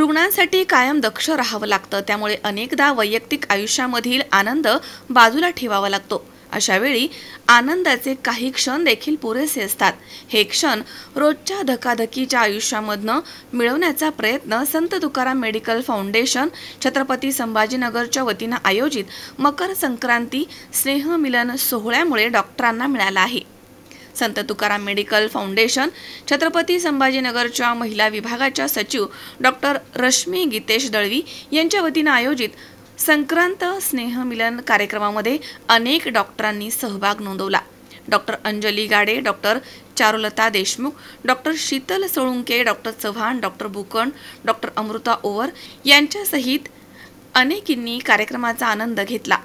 रुग्णांसाठी कायम दक्ष राहावं लागतं, त्यामुळे अनेकदा वैयक्तिक आयुष्यामधील आनंद बाजूला ठेवावा लागतो. अशा वेळी आनंदाचे काही क्षण देखील पुरेसे असतात. हे क्षण रोजच्या धकाधकीच्या आयुष्यामधनं मिळवण्याचा प्रयत्न संत तुकाराम मेडिकल फाउंडेशन छत्रपती संभाजीनगरच्या वतीनं आयोजित मकर संक्रांती स्नेहमिलन सोहळ्यामुळे डॉक्टरांना मिळाला आहे. संत तुकाराम मेडिकल फाउंडेशन छत्रपती संभाजीनगरच्या महिला विभागाच्या सचिव डॉक्टर रश्मी गीतेश दळवी यांच्या वतीनं आयोजित संक्रांत स्नेहमिलन कार्यक्रमामध्ये अनेक डॉक्टरांनी सहभाग नोंदवला. Doctor Anjali Gade, doctor Charulata Deshmukh, doctor Sheetal Solunke, doctor Chavan, doctor Bukan, doctor Amruta Owar यांच्यासहित अनेकींनी कार्यक्रमाचा आनंद घेतला.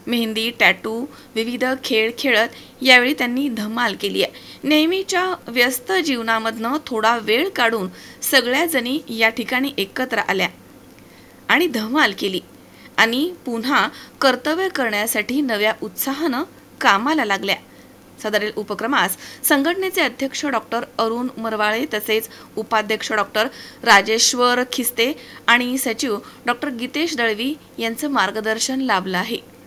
मेहंदी, टॅटू, विविध खेळ खेळत यावेळी त्यांनी धमाल केली आहे. नेहमीच्या व्यस्त जीवनामधनं थोडा वेळ काढून सगळ्या जणी या ठिकाणी एकत्र आल्या आणि धमाल केली आणि पुन्हा कर्तव्य करण्यासाठी नव्या उत्साहानं कामाला लागल्या. सदरील उपक्रमास संघटनेचे अध्यक्ष डॉक्टर अरुण मरवाळे तसेच उपाध्यक्ष डॉक्टर राजेश्वर खिस्ते आणि सचिव डॉक्टर गीतेश दळवी यांचं मार्गदर्शन लाभलं आहे.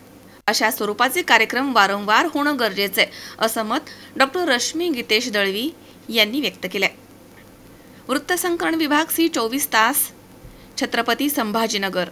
अशा स्वरूपाचे कार्यक्रम वारंवार होणं गरजेचं आहे, असं मत डॉक्टर रश्मी गीतेश दळवी यांनी व्यक्त केलंय. वृत्तसंकलन विभाग सी 24 तास, छत्रपती संभाजीनगर.